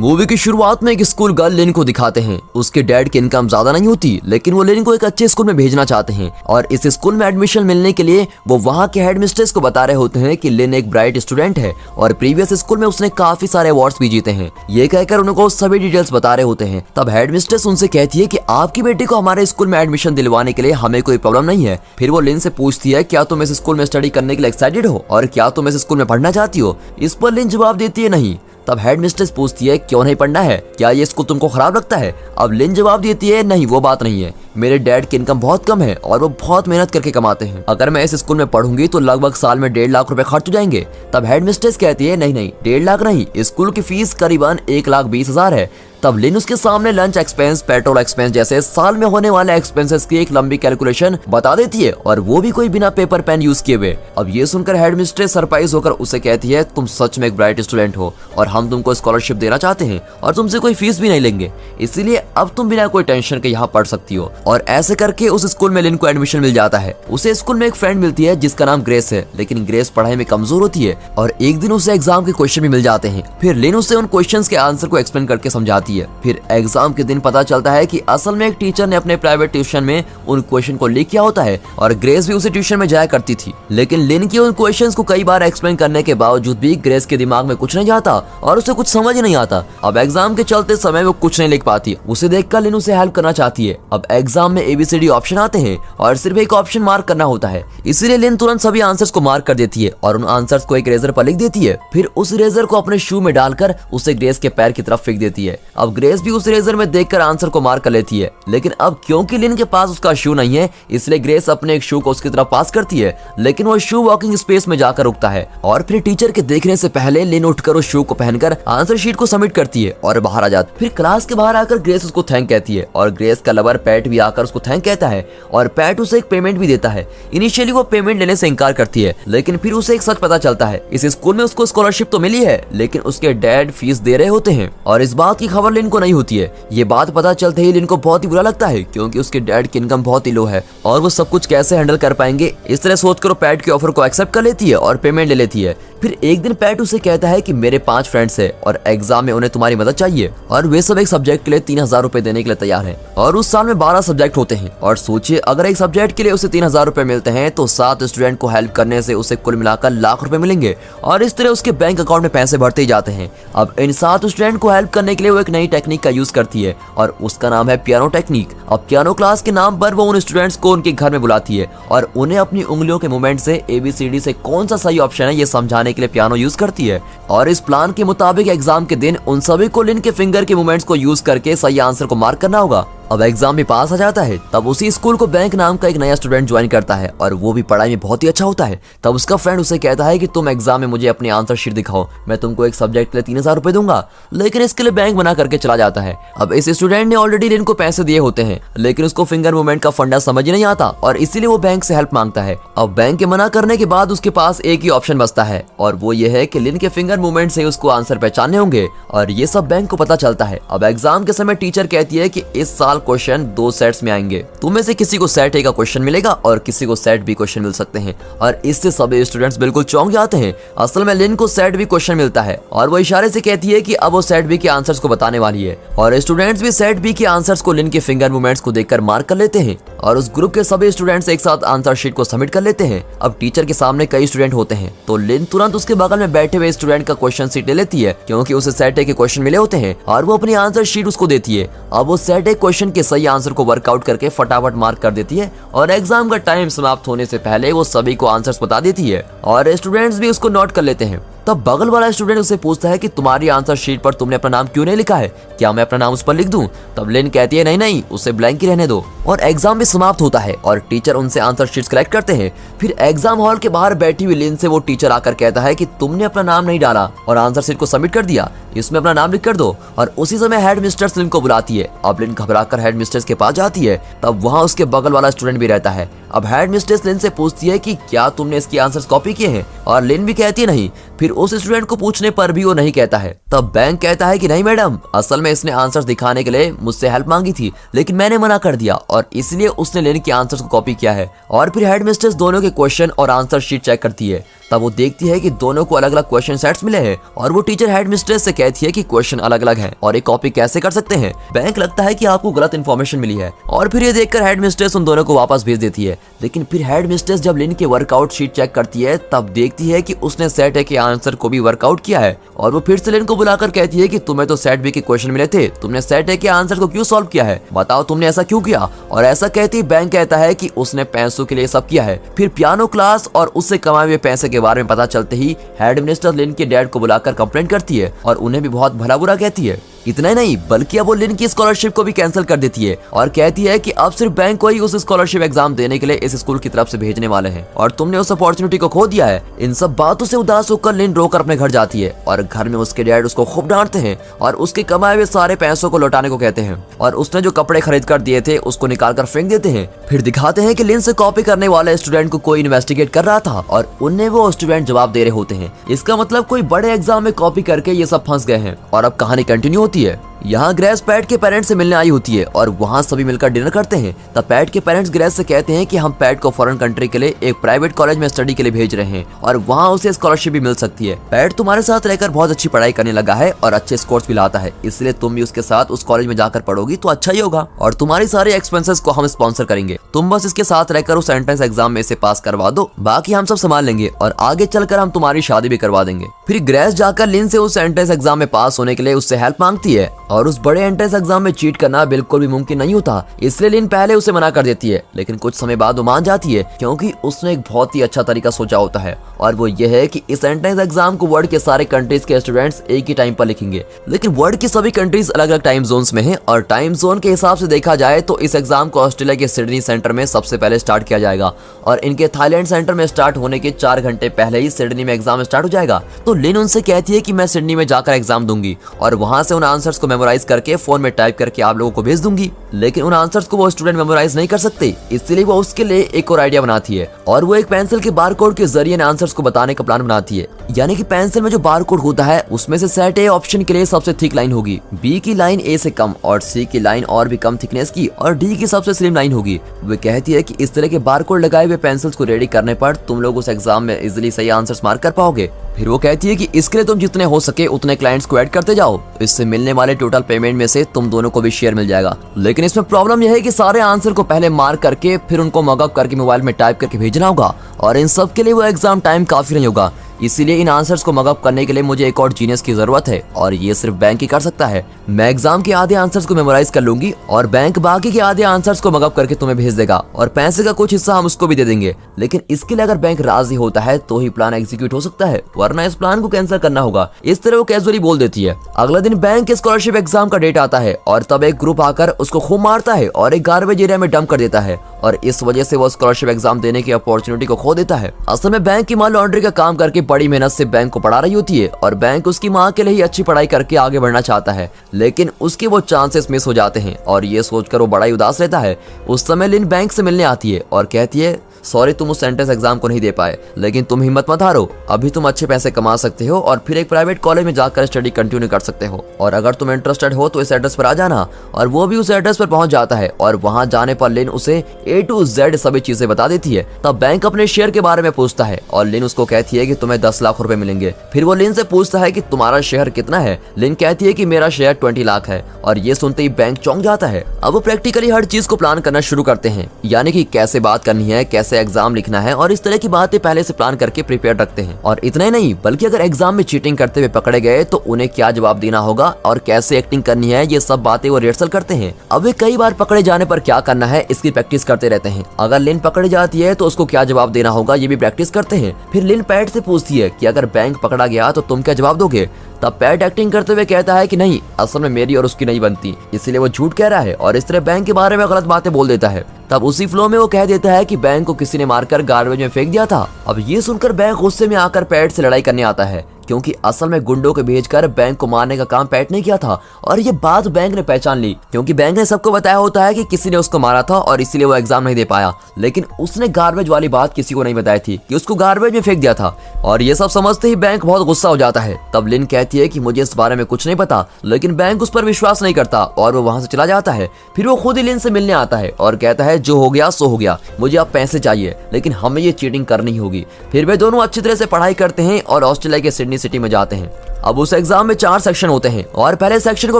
Movie की शुरुआत में एक स्कूल गर्ल लिन को दिखाते हैं। उसके डैड की इनकम ज्यादा नहीं होती, लेकिन वो लिन को एक अच्छे स्कूल में भेजना चाहते हैं और इस स्कूल में एडमिशन मिलने के लिए वो वहाँ के हेड मिस्ट्रेस को बता रहे होते हैं कि लिन एक ब्राइट स्टूडेंट है और प्रीवियस स्कूल में उसने काफी सारे अवार्ड्स भी जीते हैं। ये कहकर उनको सभी डिटेल्स बता रहे होते हैं। तब हेड मिस्ट्रेस उनसे कहती है कि आपकी बेटी को हमारे स्कूल में एडमिशन दिलवाने के लिए हमें कोई प्रॉब्लम नहीं है। फिर वो लिन से पूछती है क्या तुम इस स्कूल में स्टडी करने के लिए एक्साइटेड हो और क्या तुम इस स्कूल में पढ़ना चाहती हो। इस पर लिन जवाब देती है नहीं। तब हेड मिस्ट्रेस पूछती है क्यों नहीं पढ़ना है, क्या ये स्कूल तुमको खराब लगता है। अब लिन जवाब देती है नहीं, वो बात नहीं है, मेरे डैड की इनकम बहुत कम है और वो बहुत मेहनत करके कमाते हैं। अगर मैं इस स्कूल में पढ़ूंगी तो लगभग साल में 1.5 लाख रुपए खर्च हो जाएंगे। तब हेड मिस्ट्रेस कहती है नहीं 1.5 लाख नहीं, स्कूल की फीस करीबन 1,20,000 है। तब लिन उसके सामने लंच एक्सपेंस, पेट्रोल एक्सपेंस जैसे साल में होने वाले एक्सपेंसेस की एक लंबी कैलकुलेशन बता देती है और वो भी कोई बिना पेपर पेन यूज किए हुए। अब ये सुनकर हेड मिस्ट्रेस सरप्राइज होकर उसे कहती है तुम सच में एक ब्राइट स्टूडेंट हो और हम तुमको स्कॉलरशिप देना चाहते हैं और तुमसे कोई फीस भी नहीं लेंगे, इसीलिए अब तुम बिना कोई टेंशन के यहाँ पढ़ सकती हो। और ऐसे करके उस स्कूल में लिन को एडमिशन मिल जाता है। उसे स्कूल में एक फ्रेंड मिलती है जिसका नाम ग्रेस है, लेकिन ग्रेस पढ़ाई में कमजोर होती है और एक दिन उसे एग्जाम के क्वेश्चन भी मिल जाते हैं। फिर लिन उसे उन क्वेश्चंस के आंसर को एक्सप्लेन करके समझाती है। फिर एग्जाम के दिन पता चलता है कि असल में एक टीचर ने अपने प्राइवेट ट्यूशन में उन क्वेश्चन को लीक किया होता है और ग्रेस भी उसी ट्यूशन में जाया करती थी। लेकिन लिन की उन क्वेश्चंस को कई बार एक्सप्लेन करने के बावजूद भी ग्रेस के दिमाग में कुछ नहीं जाता और उसे कुछ समझ नहीं आता। अब एग्जाम के चलते समय वो कुछ नहीं लिख पाती। उसे देखकर लिन उसे हेल्प करना चाहती है। अब एग्जाम में ABCD ऑप्शन आते हैं और सिर्फ एक ऑप्शन मार्क करना होता है, इसीलिए लिन तुरंत सभी आंसर्स को मार्क कर देती है और उन आंसर्स को एक इरेजर पर लिख देती है। फिर उस इरेजर को अपने शू में डालकर उसे ग्रेस के पैर की तरफ फेंक देती है। अब ग्रेस भी उस इरेजर में देखकर आंसर को मार्क कर लेती है, लेकिन अब क्योंकि लिन के पास उसका शू नहीं है, इसलिए ग्रेस अपने एक शू को उसकी तरफ पास करती है, लेकिन वो शू वॉकिंग स्पेस में जाकर रुकता है और फिर टीचर के देखने से पहले लिन उठकर उस शू को पहनकर आंसर शीट को सबमिट करती है और बाहर आ जाती। फिर क्लास के बाहर आकर ग्रेस उसको थैंक कहती है और ग्रेस का लवर पैट भी आकर उसको थैंक कहता है और पैट उसे एक पेमेंट भी देता है। इनिशियली वो पेमेंट लेने से इनकार करती है, लेकिन फिर उसे एक सच पता चलता है, इस स्कूल में उसको स्कॉलरशिप तो मिली है, लेकिन उसके डैड फीस दे रहे होते हैं और इस बात की खबर लिन को नहीं होती है। ये बात पता चलते ही लिन को बहुत ही बुरा लगता है, क्योंकि उसके डैड की इनकम बहुत ही लो है और वो सब कुछ कैसे हैंडल कर पाएंगे। इस तरह सोचकर वो पैट के ऑफर को एक्सेप्ट कर लेती है और पेमेंट ले लेती है। फिर एक दिन पैट उसे कहता है कि मेरे 5 फ्रेंड्स हैं और एग्जाम में उन्हें तुम्हारी मदद चाहिए और वे सब एक सब्जेक्ट के लिए 3,000 रुपए देने के लिए तैयार हैं और उस साल में 12 सब्जेक्ट होते हैं और सोचिए अगर एक सब्जेक्ट के लिए उसे 3,000 रुपए मिलते हैं तो 7 स्टूडेंट को हेल्प करने से उसे कुल मिलाकर लाख रुपए मिलेंगे और इस तरह उसके बैंक अकाउंट में पैसे बढ़ते ही जाते हैं। अब इन 7 स्टूडेंट को हेल्प करने के लिए वो एक नई टेक्निक का यूज करती है और उसका नाम है पियानो टेक्निक। अब पियानो क्लास के नाम पर वो उन स्टूडेंट्स को उनके घर में बुलाती है और उन्हें अपनी उंगलियों के मूवमेंट से ABCD से कौन सा सही ऑप्शन है ये समझाने के लिए पियानो यूज करती है और इस प्लान के मुताबिक एग्जाम के दिन उन सभी को लिन के फिंगर के मूवमेंट्स को यूज करके सही आंसर को मार्क करना होगा। अब एग्जाम में पास आ जाता है। तब उसी स्कूल को बैंक नाम का एक नया स्टूडेंट ज्वाइन करता है और वो भी पढ़ाई में बहुत ही अच्छा होता है। तब उसका फ्रेंड उसे कहता है कि तुम एग्जाम में मुझे अपनी आंसर शीट दिखाओ, मैं तुमको एक सब्जेक्ट के लिए 3,000 रुपए दूंगा, लेकिन इसके लिए बैंक मना करके चला जाता है। अब इस स्टूडेंट ने ऑलरेडी लिन को पैसे दिए होते हैं, लेकिन उसको फिंगर मूवमेंट का फंडा समझ ही नहीं आता और इसीलिए वो बैंक से हेल्प मांगता है। अब बैंक के मना करने के बाद उसके पास एक ही ऑप्शन बचता है और वो ये है कि लिन के फिंगर मूवमेंट से उसको आंसर पहचानने होंगे और ये सब बैंक को पता चलता है। अब एग्जाम के समय टीचर कहती है कि इस साल क्वेश्चन 2 सेट्स में आएंगे, तुम में से किसी को सेट A का क्वेश्चन मिलेगा और किसी को सेट B क्वेश्चन मिल सकते हैं और इससे सभी स्टूडेंट्स बिल्कुल चौंक जाते हैं। असल में लिन को सेट B क्वेश्चन मिलता है और वो इशारे से कहती है कि अब वो सेट B के आंसर्स को बताने वाली है और स्टूडेंट्स भी सेट B के आंसर्स को लिन के फिंगर मूवमेंट्स को देखकर मार्क कर लेते हैं और उस ग्रुप के सभी स्टूडेंट्स एक साथ आंसर शीट को सबमिट कर लेते हैं। अब टीचर के सामने कई स्टूडेंट होते हैं तो लिन तुरंत उसके बगल में बैठे हुए स्टूडेंट का क्वेश्चन शीट ले लेती है, क्योंकि उसे सेट A के क्वेश्चन मिले होते हैं और वो अपनी आंसर शीट उसको देती है। अब वो सेट A क्वेश्चन के सही आंसर को वर्कआउट करके फटाफट मार्क कर देती है और एग्जाम का टाइम समाप्त होने से पहले वो सभी को आंसर्स बता देती है और स्टूडेंट्स भी उसको नोट कर लेते हैं। तब बगल वाला स्टूडेंट उससे पूछता है कि तुम्हारी आंसर शीट पर तुमने अपना नाम क्यों नहीं लिखा है, क्या मैं अपना नाम उस पर लिख दूं? तब लिन कहती है नहीं, उसे ब्लैंक ही रहने दो और एग्जाम भी समाप्त होता है और टीचर उनसे आंसर शीट्स कलेक्ट करते हैं। फिर एग्जाम हॉल के बाहर बैठी हुई लिन से वो टीचर आकर कहता है कि तुमने अपना नाम नहीं डाला और आंसर शीट को सबमिट कर दिया, इसमें अपना नाम लिख कर दो। और उसी समय हेड मिस्ट्रेस लिन को बुलाती है। अब लिन घबराकर हेड मिस्ट्रेस के पास जाती है, तब वहाँ उसके बगल वाला स्टूडेंट भी रहता है। अब हेड मिस्ट्रेस लिन से पूछती है कि क्या तुमने इसकी आंसर्स कॉपी किए हैं और लिन भी कहती है नहीं। फिर उस स्टूडेंट को पूछने पर भी वो नहीं कहता है। तब बैंक कहता है कि नहीं मैडम, असल में इसने आंसर्स दिखाने के लिए मुझसे हेल्प मांगी थी, लेकिन मैंने मना कर दिया और इसलिए उसने लिन के आंसर्स को कॉपी किया है। और फिर हेड मिस्ट्रेस दोनों के क्वेश्चन और आंसर शीट चेक करती है। तब वो देखती है कि दोनों को अलग अलग क्वेश्चन सेट्स मिले हैं और वो टीचर हेड मिस्ट्रेस से कहती है कि क्वेश्चन अलग अलग हैं और एक कॉपी कैसे कर सकते हैं। बैंक लगता है कि आपको गलत इन्फॉर्मेशन मिली है और फिर ये देखकर हेड मिस्ट्रेस उन दोनों को वापस भेज देती है। लेकिन फिर हेड मिस्ट्रेस जब लिन के वर्कआउट शीट चेक करती है तब देखती है कि उसने सेट ए के आंसर को भी वर्कआउट किया है और वो फिर से लिन को बुलाकर कहती है कि तुम्हें तो सेट बी के क्वेश्चन मिले थे, तुमने सेट ए के आंसर को क्यों सॉल्व किया है, बताओ तुमने ऐसा क्यों किया। और ऐसा कहती बैंक कहता है कि उसने पैसों के लिए सब किया है। फिर पियानो क्लास और उससे कमाए हुए पैसे के बारे में पता चलते ही हेड मिनिस्टर लिन के डैड को बुलाकर कंप्लेंट करती है और उन्हें भी बहुत भला बुरा कहती है। इतना ही नहीं बल्कि अब वो लिन की स्कॉलरशिप को भी कैंसिल कर देती है और कहती है कि अब सिर्फ बैंक को ही उस स्कॉलरशिप एग्जाम देने के लिए इस स्कूल की तरफ से भेजने वाले हैं और तुमने उस अपॉर्चुनिटी को खो दिया है। इन सब बातों से उदास होकर लिन रोकर अपने घर जाती है और घर में उसके डैड उसको खूब डांटते हैं और उसके कमाए हुए सारे पैसों को लौटाने को कहते हैं और उसने जो कपड़े खरीद कर दिए थे उसको निकाल कर फेंक देते हैं। फिर दिखाते हैं कि लिन से कॉपी करने वाले स्टूडेंट को कोई इन्वेस्टिगेट कर रहा था और उन्हें वो स्टूडेंट जवाब दे रहे होते हैं। इसका मतलब कोई बड़े एग्जाम में कॉपी करके ये सब फंस गए हैं और अब कहानी कंटिन्यू होती है। यहाँ ग्रेस पैट के पेरेंट्स से मिलने आई होती है और वहाँ सभी मिलकर डिनर करते हैं। तब पैट के पेरेंट्स ग्रेस से कहते हैं कि हम पैट को फॉरेन कंट्री के लिए एक प्राइवेट कॉलेज में स्टडी के लिए भेज रहे हैं और वहाँ उसे स्कॉलरशिप भी मिल सकती है। पैट तुम्हारे साथ रहकर बहुत अच्छी पढ़ाई करने लगा है और अच्छे स्कोर्स भी लाता है, इसलिए तुम भी उसके साथ उस कॉलेज में जाकर पढ़ोगी तो अच्छा ही होगा और तुम्हारी सारे एक्सपेंसेस को हम स्पॉन्सर करेंगे। तुम बस इसके साथ रहकर उस एंट्रेंस एग्जाम में से पास करवा दो, बाकी हम सब संभाल लेंगे और आगे चलकर हम तुम्हारी शादी भी करवा देंगे। फिर ग्रेस जाकर लिन से उस एंट्रेंस एग्जाम में पास होने के लिए उससे हेल्प मांगती है और उस बड़े एंट्रेंस एग्जाम में चीट करना बिल्कुल भी मुमकिन नहीं होता, इसलिए लिन पहले उसे मना कर देती है। लेकिन कुछ समय बाद वो मान जाती है क्योंकि उसने एक बहुत ही अच्छा तरीका सोचा होता है और वो ये है कि इस एंट्रेंस एग्जाम को वर्ल्ड के सारे कंट्रीज के स्टूडेंट्स एक ही टाइम पर लिखेंगे। लेकिन वर्ल्ड की सभी कंट्रीज अलग अलग टाइम जोन्स में हैं और टाइम जोन के हिसाब से देखा जाए तो इस एग्जाम को ऑस्ट्रेलिया के सिडनी सेंटर में सबसे पहले स्टार्ट किया जाएगा और इनके थाईलैंड सेंटर में स्टार्ट होने के 4 घंटे पहले ही सिडनी में एग्जाम स्टार्ट हो जाएगा। तो लिन उनसे कहती है कि मैं सिडनी में जाकर एग्जाम दूंगी और वहां से उन आंसर्स को मेमोराइज करके फोन में टाइप करके आप लोगों को भेज दूंगी। लेकिन उन आंसर्स को वो स्टूडेंट मेमोराइज नहीं कर सकते, इसलिए वो उसके लिए एक और आइडिया बनाती है और वो एक पेंसिल के बारकोड के जरिए आंसर्स को बताने का प्लान बनाती है। यानी कि पेंसिल में जो बारकोड होता है उसमें से सेट ए ऑप्शन के लिए सबसे थिक लाइन होगी, बी की लाइन ए से कम और सी की लाइन और भी कम थिकनेस की और डी की सबसे स्लिम लाइन होगी। वो कहती है कि इस तरह के बारकोड लगाए हुए पेंसिल्स को रेडी करने पर तुम लोग उस एग्जाम में इजीली सही आंसर्स मार्क कर पाओगे। फिर वो कहती है कि इसके लिए तुम जितने हो सके उतने क्लाइंट्स को ऐड करते जाओ, इससे मिलने वाले टोटल पेमेंट में से तुम दोनों को भी शेयर मिल जाएगा। लेकिन इसमें प्रॉब्लम यह है कि सारे आंसर को पहले मार्क करके फिर उनको मॉकअप करके मोबाइल में टाइप करके भेजना होगा और इन सब के लिए वो एग्जाम टाइम काफी नहीं होगा, इसीलिए इन आंसर्स को मॉकअप करने के लिए मुझे एक और जीनियस की जरूरत है और ये सिर्फ बैंक ही कर सकता है। मैं एग्जाम के आधे आंसर्स को मेमोराइज कर लूंगी और बैंक बाकी के आधे आंसर्स को मॉकअप करके तुम्हें भेज देगा और पैसे का कुछ हिस्सा हम उसको भी दे देंगे। लेकिन इसके लिए अगर बैंक राजी होता है तो ही प्लान एग्जीक्यूट हो सकता है, वरना इस प्लान को कैंसिल करना होगा। इस तरह वो कैजुअली बोल देती है। अगले दिन बैंक के स्कॉलरशिप एग्जाम का डेट आता है और तब एक ग्रुप आकर उसको खूब मारता है और एक गार्बेज एरिया में डंप कर देता है और इस वजह से वो स्कॉलरशिप एग्जाम देने की अपॉर्चुनिटी को खो देता है। असल में बैंक की मां लॉन्ड्री का काम करके बड़ी मेहनत से बैंक को पढ़ा रही होती है और बैंक उसकी मां के लिए ही अच्छी पढ़ाई करके आगे बढ़ना चाहता है, लेकिन उसके वो चांसेस मिस हो जाते हैं और ये सोचकर वो बड़ा ही उदास रहता है। उस समय लिन बैंक से मिलने आती है और कहती है सॉरी तुम उस एंट्रेंस एग्जाम को नहीं दे पाए, लेकिन तुम हिम्मत मत हारो, अभी तुम अच्छे पैसे कमा सकते हो और फिर एक प्राइवेट कॉलेज में जाकर स्टडी कंटिन्यू कर सकते हो और अगर तुम इंटरेस्टेड हो तो इस एड्रेस पर आ जाना। और वो भी उस एड्रेस पर पहुंच जाता है और वहां जाने पर लिन उसे A to Z सभी चीजें बता देती है। तब बैंक अपने शेयर के बारे में पूछता है और लिन उसको कहती है कि तुम्हें 10 लाख रुपए मिलेंगे। फिर वो लिन से पूछता है कि तुम्हारा शेयर कितना है। लिन कहती है कि मेरा शेयर 20 लाख है और ये सुनते ही बैंक चौंक जाता है। अब वो प्रैक्टिकली हर चीज को प्लान करना शुरू करते हैं, यानी कि कैसे बात करनी है, कैसे एग्जाम लिखना है और इस तरह की बातें पहले से प्लान करके प्रिपेयर रखते हैं। और इतना ही नहीं बल्कि अगर एग्जाम में चीटिंग करते हुए पकड़े गए तो उन्हें क्या जवाब देना होगा और कैसे एक्टिंग करनी है, ये सब बातें वो रिहर्सल करते हैं। अब वे कई बार पकड़े जाने पर क्या करना है इसकी प्रैक्टिस करते रहते हैं। अगर लिन पकड़ी जाती है तो उसको क्या जवाब देना होगा ये भी प्रैक्टिस करते हैं। फिर लिन पैट से पूछती है कि अगर बैंक पकड़ा गया तो तुम क्या जवाब दोगे। तब पैट एक्टिंग करते हुए कहता है कि नहीं, असल में मेरी और उसकी नहीं बनती, इसलिए वो झूठ कह रहा है और इस तरह बैंक के बारे में गलत बातें बोल देता है। तब उसी फ्लो में वो कह देता है कि बैंक को किसी ने मारकर गार्बेज में फेंक दिया था। अब ये सुनकर बैंक गुस्से में आकर पैट से लड़ाई करने आता है क्योंकि असल में गुंडों को भेजकर बैंक को मारने का काम पैट ने किया था। और ये बात बैंक ने पहचान ली, क्योंकि बैंक ने सबको बताया होता है कि किसी ने उसको मारा था और इसीलिए वो एग्जाम नहीं दे पाया। लेकिन उसने गार्बेज वाली बात किसी को नहीं बताई थी कि उसको गार्बेज में फेंक दिया था। और ये सब समझते ही बैंक बहुत गुस्सा हो जाता है। तब लिन कहती है कि मुझे इस बारे में कुछ नहीं पता, लेकिन बैंक उस पर विश्वास नहीं करता और वो वहां से चला जाता है। फिर वो खुद ही लिन से मिलने आता है और कहता है जो हो गया सो हो गया, मुझे अब पैसे चाहिए, लेकिन हमें ये चीटिंग करनी होगी। फिर वे दोनों अच्छी तरह से पढ़ाई करते हैं और ऑस्ट्रेलिया के सिडनी सिटी में जाते हैं। अब उस एग्जाम में 4 सेक्शन होते हैं और पहले सेक्शन को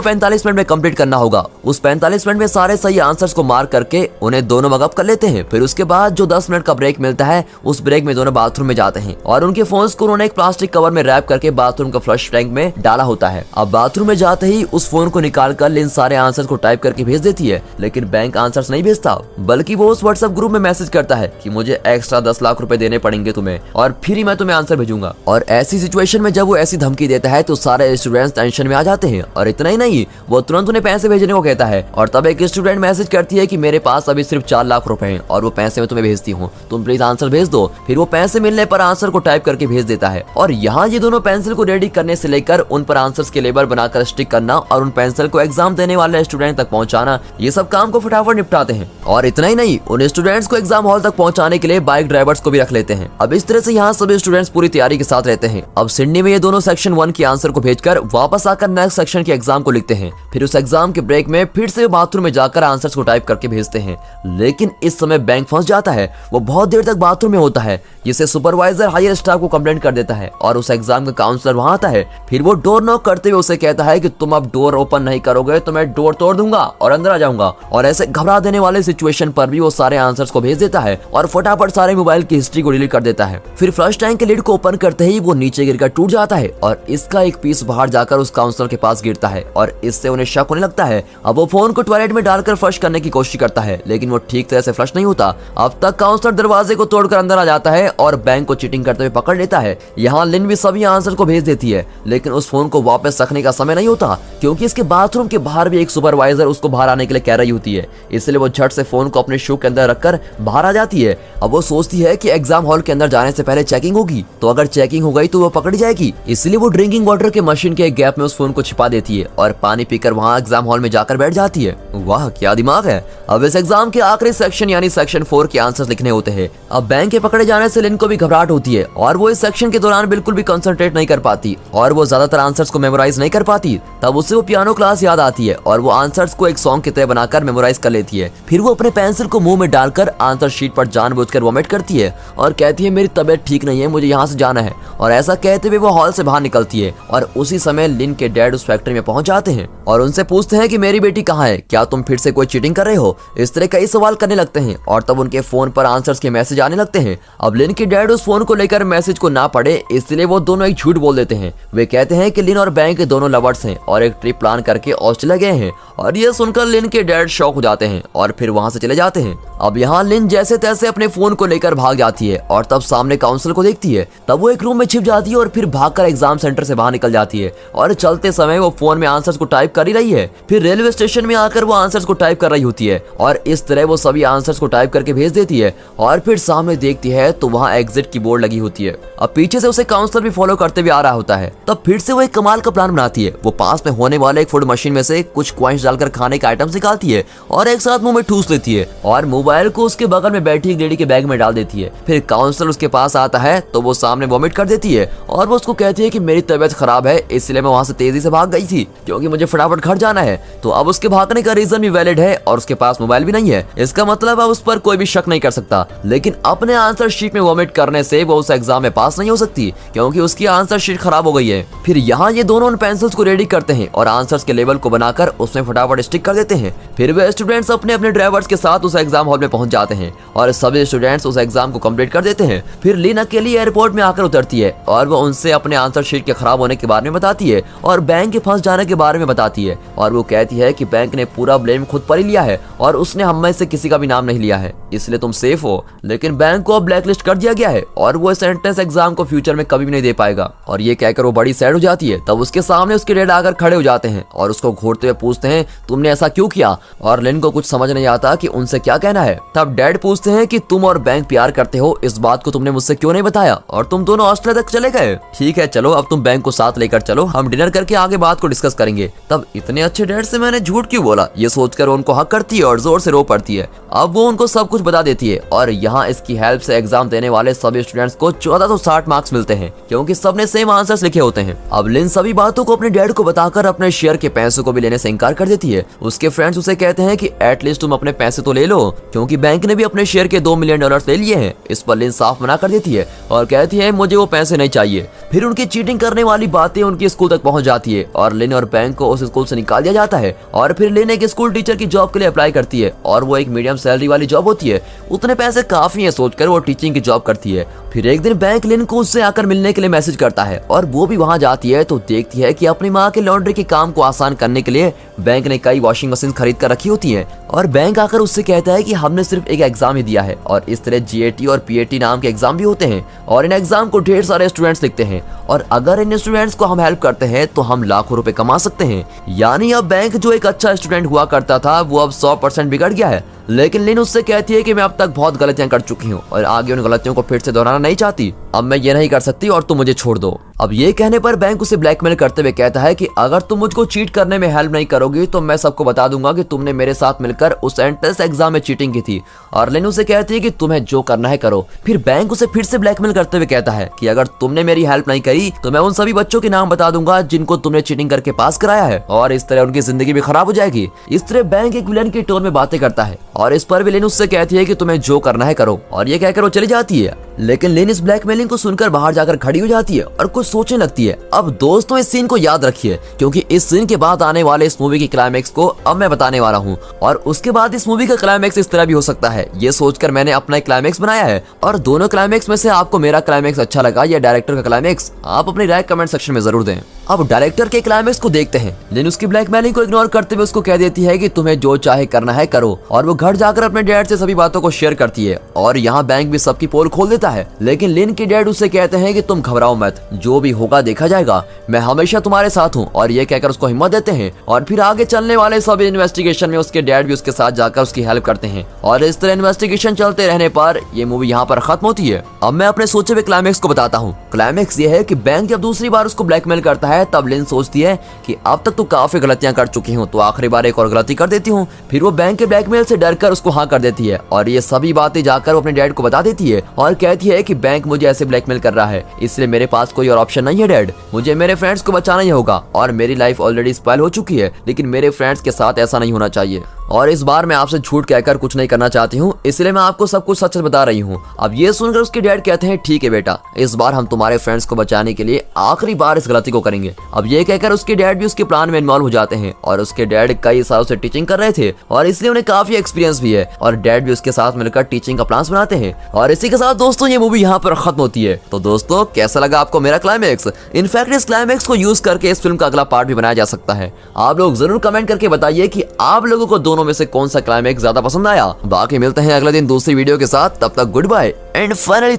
45 मिनट में कंप्लीट करना होगा। उस 45 मिनट में सारे सही आंसर्स को मार्क करके उन्हें दोनों मगअप कर लेते हैं। फिर उसके बाद जो 10 मिनट का ब्रेक मिलता है, उस ब्रेक में दोनों बाथरूम में जाते हैं और उनके फोन्स को उन्होंने एक प्लास्टिक कवर में रैप करके बाथरूम का फ्लश टैंक में डाला होता है। अब बाथरूम में जाते ही उस फोन को निकाल कर लिन सारे आंसर्स को टाइप करके भेज देती है, लेकिन बैंक आंसर्स नहीं भेजता, बल्कि वो उस व्हाट्सएप ग्रुप में मैसेज करता है कि मुझे एक्स्ट्रा 10 लाख रुपए देने पड़ेंगे तुम्हें और फिर ही मैं तुम्हें आंसर भेजूंगा। और ऐसी सिचुएशन में जब वो ऐसी धमकी देता है तो सारे स्टूडेंट्स टेंशन में आ जाते हैं। और इतना ही नहीं, वो तुरंत उन्हें पैसे भेजने को कहता है। और तब एक स्टूडेंट मैसेज करती है कि मेरे पास अभी सिर्फ 4 लाख रुपए हैं और वो पैसे मैं तुम्हें भेजती हूँ, तुम प्लीज आंसर भेज दो। फिर वो पैसे मिलने पर आंसर को टाइप करके भेज देता है। और यहाँ ये दोनों पेंसिल को रेडी करने से लेकर उन पर आंसर्स के लेबल बनाकर स्टिक करना और उन पेंसिल को एग्जाम देने वाले स्टूडेंट तक पहुंचाना, ये सब काम को फटाफट निपटाते हैं। और इतना ही नहीं, उन स्टूडेंट्स को एग्जाम हॉल तक पहुंचाने के लिए बाइक ड्राइवर्स को भी रख लेते हैं। अब इस तरह से यहाँ सभी स्टूडेंट्स पूरी तैयारी के साथ रहते हैं। अब सिडनी में ये दोनों सेक्शन 1 के आंसर को भेजकर वापस आकर नेक्स्ट सेक्शन के एग्जाम को लिखते हैं। फिर उस एग्जाम के ब्रेक में फिर से बाथरूम में जाकर आंसर्स को टाइप करके भेजते हैं। लेकिन इस समय बैंक फंस जाता है। वो बहुत देर तक बाथरूम में होता है, जिसे सुपरवाइजर हायर स्टाफ को कंप्लेंट कर देता है और उस एग्जाम का काउंसलर वहां आता है। फिर वो डोर नॉक करते हुए उसे कहता है कि तुम अब डोर ओपन नहीं करोगे तो मैं डोर तोड़ दूंगा और अंदर आ जाऊंगा। और ऐसे घबरा देने वाले सिचुएशन पर भी वो सारे आंसर्स को भेज देता है और फटाफट सारे मोबाइल की हिस्ट्री को डिलीट कर देता है। फिर फ्लश टैंक के लिड को ओपन करते ही वो नीचे गिरकर टूट जाता है और इसका एक पीस बाहर जाकर उस काउंसलर के पास गिरता है और इससे उन्हें शक होने लगता है। अब वो फोन को टॉयलेट में डालकर फ्लश करने की कोशिश करता है, लेकिन वो ठीक तरह से फ्लश नहीं होता। अब तक काउंसलर दरवाजे को तोड़कर अंदर आ जाता है और बैंक को चीटिंग करते हुए पकड़ लेता है। यहाँ लिन भी सभी आंसर को भेज देती है, लेकिन उस फोन को वापस रखने का समय नहीं होता, क्योंकि इसके बाथरूम के बाहर भी एक सुपरवाइजर उसको बाहर आने के लिए कह रही होती है। इसलिए वो झट से फोन को अपने शू के अंदर रखकर बाहर आ जाती है। अब वो सोचती है कि एग्जाम हॉल के अंदर जाने से पहले चेकिंग होगी, तो अगर चेकिंग हो गई तो वो पकड़ी जाएगी। इसलिए वो ड्रिंकिंग वाटर के मशीन के एक गैप में उस फोन को छिपा देती है और पानी पीकर वहाँ एग्जाम हॉल में जाकर बैठ जाती है। वाह क्या दिमाग है। अब इस एग्जाम के आखिरी सेक्शन यानी सेक्शन 4 के आंसर्स लिखने होते हैं। अब बैंक के पकड़े जाने से लिन को भी घबराहट होती है और वो इस सेक्शन के दौरान बिल्कुल भी कंसंट्रेट नहीं कर पाती और वो ज्यादातर आंसर्स को मेमोराइज नहीं कर पाती। तब उसे वो पियानो क्लास याद आती है और वो आंसर्स को एक सॉन्ग की तरह बनाकर मेमोराइज कर लेती है। फिर वो अपने पेंसिल को मुंह में डालकर आंसर शीट पर जानबूझकर वॉमिट करती है और कहती है मेरी तबीयत ठीक नहीं है, मुझे यहाँ से जाना है। और ऐसा कहते हुए वो हॉल से बाहर निकलती है और उसी समय लिन के डैड उस फैक्ट्री में पहुंच जाते हैं और उनसे पूछते हैं कि मेरी बेटी कहाँ है, क्या तुम फिर से कोई चीटिंग कर रहे हो। इस तरह कई सवाल करने लगते हैं और तब उनके फोन पर आंसर्स के मैसेज आने लगते हैं। अब लिन के डैड उस फोन को लेकर मैसेज को ना पढ़े, इसलिए वो दोनों एक झूठ बोल देते हैं। वे कहते हैं कि लिन और बैंक के दोनों लवर्स हैं और एक ट्रिप प्लान करके ऑस्ट्रेलिया गए हैं। और ये सुनकर लिन के डैड शॉक हो जाते हैं और फिर वहां से चले जाते हैं। अब यहाँ लिन जैसे तैसे अपने फोन को लेकर भाग जाती है और तब सामने काउंसिल को देखती है। तब वो एक रूम में छिप जाती है और फिर भागकर एग्जाम सेंटर से बाहर निकल जाती है और चलते समय वो फोन में आंसर्स को टाइप कर ही रही है। फिर रेलवे स्टेशन में आकर वो आंसर्स को टाइप कर रही होती है और इस तरह वो सभी आंसर्स को टाइप करके भेज देती है और फिर सामने देखती है तो वहाँ एग्जिट की बोर्ड लगी होती है। अब पीछे से उसे काउंसलर भी फॉलो करते हुए आ रहा होता है। तब फिर से वो एक कमाल का प्लान बनाती है। वो पास में होने वाले एक फूड मशीन में से कुछ कॉइंस डालकर खाने का आइटम निकालती है और एक साथ मुंह में ठूस लेती है और मोबाइल को उसके बगल में बैठी एक लेडी के बैग में डाल देती है। फिर काउंसलर उसके पास आता है तो वो सामने वॉमिट कर देती है और वो उसको कहती है कि मेरी तबीयत खराब है, इसलिए मैं वहां से तेजी से भाग गई थी क्योंकि मुझे फटाफट घर जाना है। तो अब उसके भागने का रीजन भी वैलिड है और उसके पास मोबाइल भी नहीं है। इसका मतलब अब उस पर कोई भी शक नहीं कर सकता। लेकिन अपने आंसर शीट में वॉमिट करने से वो उस एग्जाम में पास नहीं हो सकती क्योंकि उसकी आंसर शीट खराब हो गई है। फिर यहाँ ये दोनों उन पेंसिल्स को रेडी करते हैं और आंसर्स के लेबल को बनाकर उसमें फटाफट स्टिक कर देते हैं। फिर वे स्टूडेंट्स अपने अपने ड्राइवर्स के साथ उस एग्जाम हॉल में पहुंच जाते हैं और सभी स्टूडेंट्स उस एग्जाम को कंप्लीट कर देते हैं। फिर लिन अकेली एयरपोर्ट में आकर उतरती है और वो उनसे अपने आंसर शीट के खराब होने के बारे में बताती है और बैंक के फंस जाने के बारे में बताती है और वो कहती है कि बैंक ने पूरा ब्लेम खुद पर ही लिया है और उसने हम में से किसी का भी नाम नहीं लिया है, इसलिए तुम सेफ हो। लेकिन बैंक को अब ब्लैकलिस्ट कर दिया गया है और वो इस एंट्रेंस एग्जाम को फ्यूचर में कभी भी नहीं दे पाएगा। और ये कहकर वो बड़ी सैड हो जाती है। तब उसके सामने उसके डैड आकर खड़े हो जाते हैं और उसको घूरते हुए पूछते हैं तुमने ऐसा क्यों किया। और लिन को कुछ समझ नहीं आता कि उनसे क्या कहना है। तब डैड पूछते हैं कि तुम और बैंक प्यार करते हो, इस बात को तुमने मुझसे क्यों नहीं बताया और तुम दोनों ऑस्ट्रेलिया तक चले गए। ठीक है चलो अब तुम बैंक को साथ लेकर चलो, हम डिनर करके आगे बात को डिस्कस करेंगे। तब इतने अच्छे डैड से मैंने झूठ क्यों बोला, ये सोचकर उनको हक करती है और जोर से रो पड़ती है। अब वो उनको सब कुछ बता देती है और यहाँ इसकी हेल्प से एग्जाम देने वाले सभी स्टूडेंट्स को 1460 मार्क्स मिलते हैं, क्योंकि सबने सेम आंसर्स लिखे होते हैं। अब लिन सभी बातों को अपने डैड को बताकर अपने शेयर के पैसों को भी लेने से इनकार कर देती है। उसके फ्रेंड्स उसे कहते हैं कि एटलीस्ट तुम अपने पैसे तो ले लो, क्योंकि बैंक ने भी अपने शेयर के $2 मिलियन ले लिए हैं। इस पर लिन साफ मना कर देती है और कहती है मुझे वो पैसे नहीं चाहिए। फिर उनकी चीटिंग करने वाली बातें उनकी स्कूल तक पहुंच जाती है और लिन और बैंक को उस स्कूल से निकाल दिया जाता है। और फिर लिन एक स्कूल टीचर की जॉब के लिए अप्लाई करती है और वो एक मीडियम सैलरी वाली जॉब होती है। उतने पैसे काफी है सोचकर वो टीचिंग की जॉब करती है। फिर एक दिन बैंक लिन को उससे आकर मिलने के लिए मैसेज करता है और वो भी वहां जाती है तो देखती है कि अपनी माँ के लॉन्ड्री के काम को आसान करने के लिए बैंक ने कई वॉशिंग मशीन खरीद कर रखी होती है। और बैंक आकर उससे कहता है कि हमने सिर्फ एक एग्जाम ही दिया है और इस तरह GAT और PAT नाम के एग्जाम भी होते हैं और इन एग्जाम को ढेर सारे स्टूडेंट्स लिखते हैं और अगर इन स्टूडेंट्स को हम हेल्प करते हैं तो हम लाखों रुपए कमा सकते हैं। यानी अब बैंक जो एक अच्छा स्टूडेंट हुआ करता था वो अब 100% बिगड़ गया है। लेकिन लिन उससे कहती है कि मैं अब तक बहुत गलतियां कर चुकी हूँ और आगे उन गलतियों को फिर से दोहराना नहीं चाहती। अब मैं ये नहीं कर सकती और तुम मुझे छोड़ दो। अब ये कहने पर बैंक उसे ब्लैकमेल करते हुए कहता है कि अगर तुम मुझको चीट करने में हेल्प नहीं करोगी तो मैं सबको बता दूंगा कि तुमने मेरे साथ मिलकर उस एंट्रेंस एग्जाम में चीटिंग की थी। और लिन उसे कहती है कि तुम्हें जो करना है करो। फिर बैंक उसे फिर से ब्लैकमेल करते हुए कहता है कि अगर तुमने मेरी हेल्प नहीं करी तो मैं उन सभी बच्चों के नाम बता दूंगा जिनको तुमने चीटिंग करके पास कराया है और इस तरह उनकी जिंदगी भी खराब हो जाएगी। इस तरह बैंक एक विलन के टोन में बातें करता है और इस पर भी लिन उससे कहती है कि तुम्हें जो करना है करो और ये कहकर वो चली जाती है। लेकिन लिन इस ब्लैकमेलिंग को सुनकर बाहर जाकर खड़ी हो जाती है और कुछ सोचने लगती है। अब दोस्तों इस सीन को याद रखिए, क्योंकि इस सीन के बाद आने वाले इस मूवी की क्लाइमेक्स को अब मैं बताने वाला हूँ और उसके बाद इस मूवी का क्लाइमेक्स इस तरह भी हो सकता है। ये सोचकर मैंने अपना एक क्लाइमेक्स बनाया है और दोनों क्लाइमेक्स में से आपको मेरा क्लाइमेक्स अच्छा लगा या डायरेक्टर का क्लाइमेक्स, आप अपनी राय कमेंट सेक्शन में जरूर दें। अब डायरेक्टर के क्लाइमेक्स को देखते हैं। लिन उसकी ब्लैकमेलिंग को इग्नोर करते हुए उसको कह देती है कि तुम्हें जो चाहे करना है करो और वो घर जाकर अपने डैड से सभी बातों को शेयर करती है और यहाँ बैंक भी सबकी पोल खोल देता है। लेकिन लिन के डैड उससे कहते हैं कि तुम घबराओ मत, जो भी होगा देखा जाएगा, मैं हमेशा तुम्हारे साथ हूँ। और ये कहकर उसको हिम्मत देते हैं और फिर आगे चलने वाले सभी इन्वेस्टिगेशन में उसके डैड भी उसके साथ जाकर उसकी हेल्प करते हैं और इस तरह इन्वेस्टिगेशन चलते रहने पर ये मूवी यहाँ पर खत्म होती है। अब मैं अपने सोचे हुए क्लाइमेक्स को बताता हूँ। क्लाइमेक्स ये है कि बैंक जब दूसरी बार उसको ब्लैकमेल करता है तब लिन सोचती है कि अब तक तो काफी गलतियां कर चुकी हूँ तो आखिरी बार एक और गलती कर देती हूँ। फिर वो बैंक के ब्लैकमेल से डरकर उसको हाँ कर देती है और ये सभी बातें जाकर वो अपने डैड को बता देती है और कहती है कि बैंक मुझे ऐसे ब्लैकमेल कर रहा है, इसलिए मेरे पास कोई और ऑप्शन नहीं है डैड, मुझे मेरे फ्रेंड्स को बचाना ही होगा और मेरी लाइफ ऑलरेडी स्पॉइल हो चुकी है, लेकिन मेरे फ्रेंड्स के साथ ऐसा नहीं होना चाहिए और इस बार मैं आपसे झूठ कहकर कुछ नहीं करना चाहती हूँ, इसलिए मैं आपको सब कुछ सच बता रही हूँ। अब ये सुनकर उसके डैड कहते हैं ठीक है बेटा, इस बार हम तुम्हारे फ्रेंड्स को बचाने के लिए आखिरी बार इस गलती को करेंगे। अब ये कहकर उसके डैड भी उसके प्लान में इन्वॉल्व हो जाते हैं और उसके डैड कई सालों से टीचिंग कर रहे थे और इसलिए उन्हें काफी एक्सपीरियंस भी है और डैड भी उसके साथ मिलकर टीचिंग का प्लान बनाते हैं। और इसी के साथ दोस्तों ये मूवी यहाँ पर खत्म होती है। तो दोस्तों कैसा लगा आपको मेरा क्लाइमेक्स? इनफैक्ट इस क्लाइमेक्स को यूज करके इस फिल्म का अगला पार्ट भी बनाया जा सकता है। आप लोग जरूर कमेंट करके बताइए कि आप लोगों को दोनों में से कौन सा क्लाइमेक्स ज्यादा पसंद आया। बाकी मिलते हैं अगले दिन दूसरी वीडियो के साथ, तब तक गुड बाय एंड फाइनली